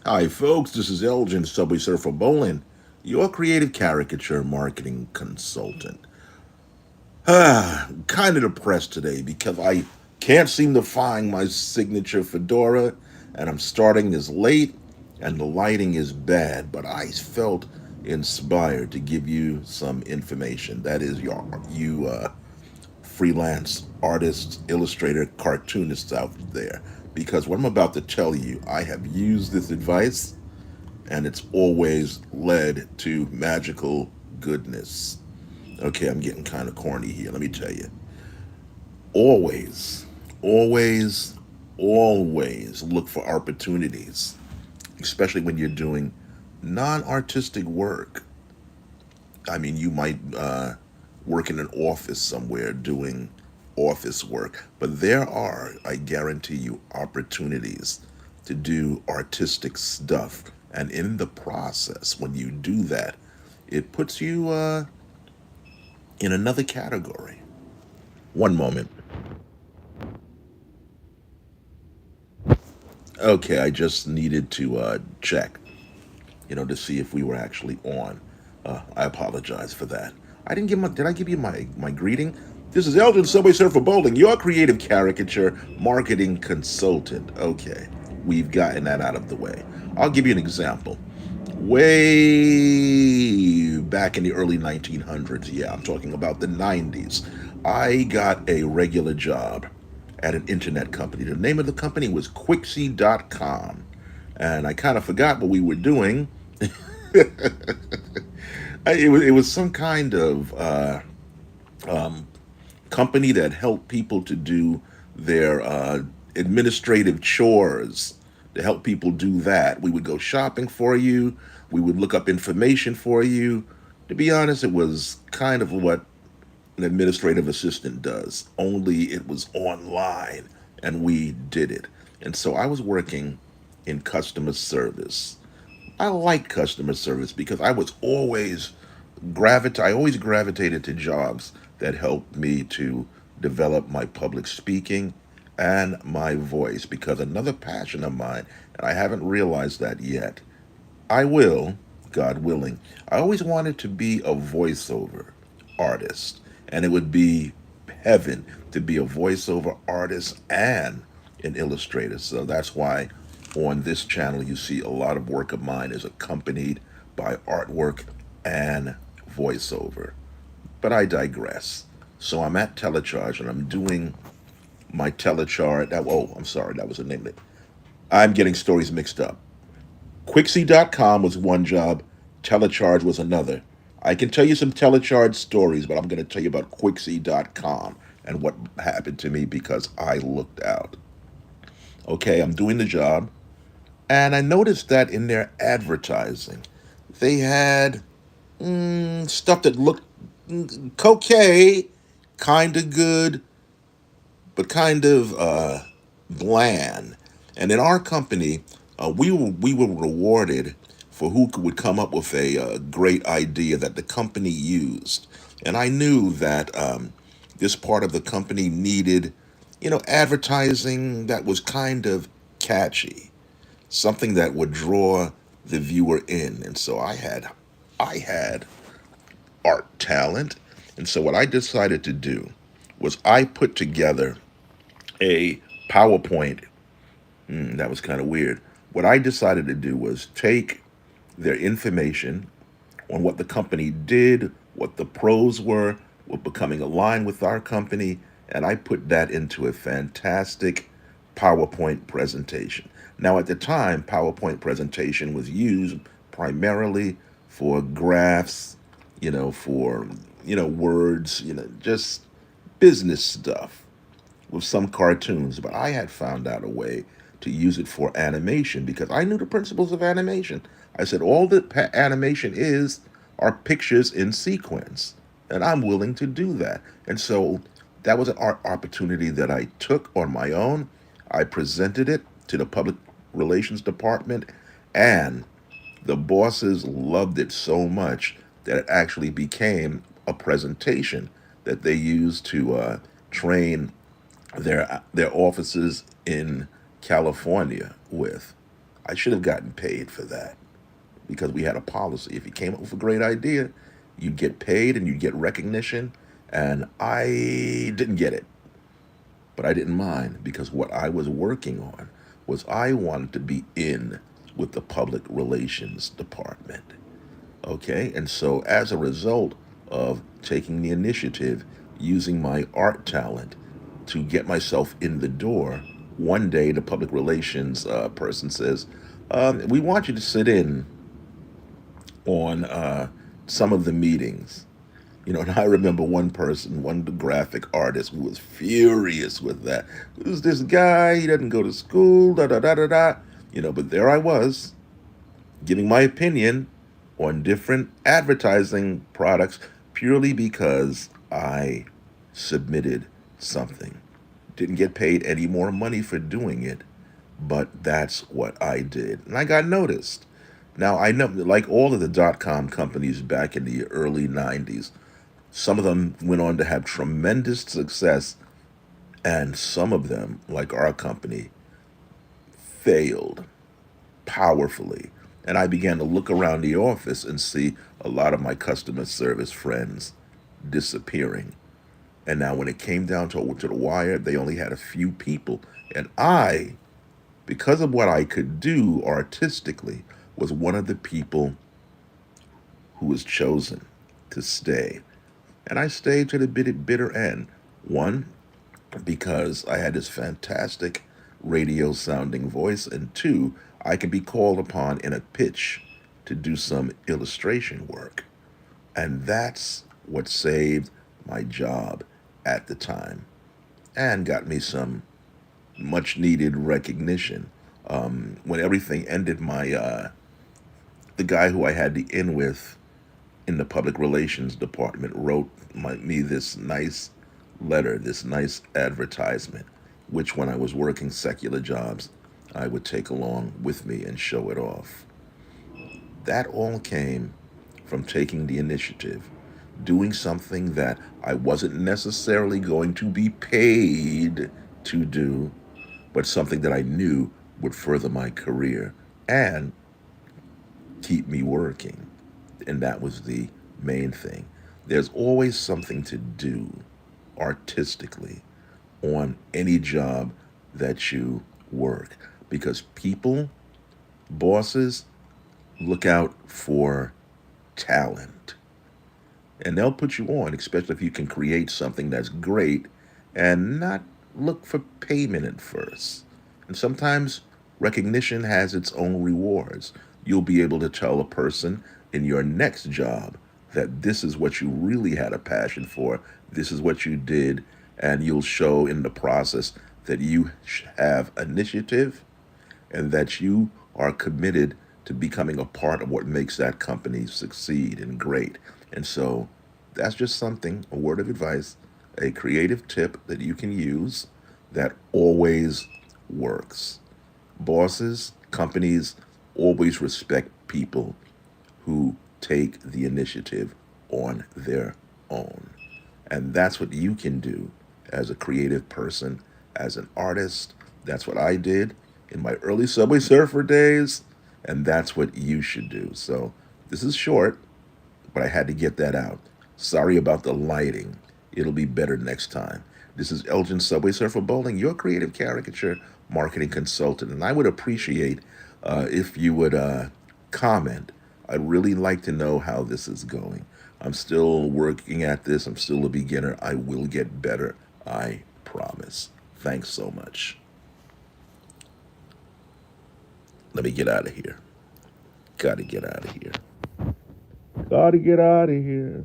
Hi, folks. This is Elgin, Subway Surfer Bolin, your creative caricature marketing consultant. Kind of depressed today because I can't seem to find my signature fedora, and I'm starting this late, and the lighting is bad. But I felt inspired to give you some information. That is, you freelance artists, illustrator, cartoonists out there. Because what I'm about to tell you, I have used this advice and it's always led to magical goodness. Okay, I'm getting kind of corny here. Let me tell you. Always, always, always look for opportunities, especially when you're doing non artistic work. I mean, you might work in an office somewhere doing office work, but there are, I guarantee you, opportunities to do artistic stuff. And in the process, when you do that, it puts you in another category. One moment. Okay, I just needed to check, to see if we were actually on. I apologize for that. I didn't give my. Did I give you my greeting? This is Eldon Subway Surfer Bowling, your creative caricature marketing consultant. Okay, we've gotten that out of the way. I'll give you an example. Way back in the early 1900s, yeah, I'm talking about the 90s, I got a regular job at an internet company. The name of the company was Quixie.com. And I kind of forgot what we were doing. It was some kind of um, company that helped people to do their administrative chores, to help people do that. We would go shopping for you. We would look up information for you. To be honest, it was kind of what an administrative assistant does, only it was online and we did it. And so I was working in customer service. I like customer service because I always gravitated to jobs that helped me to develop my public speaking and my voice, because another passion of mine, and I haven't realized that yet, I will, God willing. I always wanted to be a voiceover artist, and it would be heaven to be a voiceover artist and an illustrator. So that's why on this channel you see a lot of work of mine is accompanied by artwork and voiceover. But I digress. So I'm at Telecharge and I'm doing my Telecharge. I'm sorry, that was the name of it. I'm getting stories mixed up. Quixie.com was one job, Telecharge was another. I can tell you some Telecharge stories, but I'm going to tell you about Quixie.com and what happened to me because I looked out. Okay, I'm doing the job, and I noticed that in their advertising, they had stuff that looked okay, kind of good, but kind of bland. And in our company, we were rewarded for who would come up with a great idea that the company used. And I knew that this part of the company needed, advertising that was kind of catchy, something that would draw the viewer in. And so I had art talent. And so what I decided to do was I put together a PowerPoint. That was kind of weird. What I decided to do was take their information on what the company did, what the pros were, what becoming aligned with our company, and I put that into a fantastic PowerPoint presentation. Now, at the time, PowerPoint presentation was used primarily for graphs, for, words, just business stuff with some cartoons, but I had found out a way to use it for animation because I knew the principles of animation. I said all that animation is are pictures in sequence, and I'm willing to do that. And so that was an art opportunity that I took on my own. I presented it to the public relations department, and the bosses loved it so much that it actually became a presentation that they used to train their offices in California with. I should have gotten paid for that because we had a policy. If you came up with a great idea, you'd get paid and you'd get recognition. And I didn't get it, but I didn't mind because what I was working on was I wanted to be in with the public relations department. Okay, and so as a result of taking the initiative, using my art talent to get myself in the door, one day the public relations person says, "We want you to sit in on some of the meetings." And I remember one person, one graphic artist, who was furious with that. Who's this guy? He doesn't go to school, da da da da da. But there I was, giving my opinion on different advertising products purely because I submitted something. Didn't get paid any more money for doing it, but that's what I did. And I got noticed. Now, I know, like all of the dot-com companies back in the early 90s, some of them went on to have tremendous success, and some of them, like our company, failed powerfully. And I began to look around the office and see a lot of my customer service friends disappearing. And now, when it came down to the wire, they only had a few people. And I, because of what I could do artistically, was one of the people who was chosen to stay. And I stayed to the bitter end. One, because I had this fantastic radio sounding voice, and two, I could be called upon in a pitch to do some illustration work. And that's what saved my job at the time and got me some much needed recognition. When everything ended, the guy who I had the in with in the public relations department wrote me this nice letter, this nice advertisement, which when I was working secular jobs, I would take along with me and show it off. That all came from taking the initiative, doing something that I wasn't necessarily going to be paid to do, but something that I knew would further my career and keep me working. And that was the main thing. There's always something to do artistically on any job that you work because people, bosses, look out for talent and they'll put you on, especially if you can create something that's great and not look for payment at first. And sometimes recognition has its own rewards. You'll be able to tell a person in your next job that this is what you really had a passion for, this is what you did, and you'll show in the process that you have initiative and that you are committed to becoming a part of what makes that company succeed and great. And so that's just something, a word of advice, a creative tip that you can use that always works. Bosses, companies always respect people who take the initiative on their own. And that's what you can do as a creative person, as an artist. That's what I did in my early Subway Surfer days, and that's what you should do. So this is short, but I had to get that out. Sorry about the lighting. It'll be better next time. This is Elgin Subway Surfer Bowling, your creative caricature marketing consultant, and I would appreciate if you would comment. I'd really like to know how this is going. I'm still working at this. I'm still a beginner. I will get better. I promise. Thanks so much. Let me get out of here. Gotta get out of here. Gotta get out of here.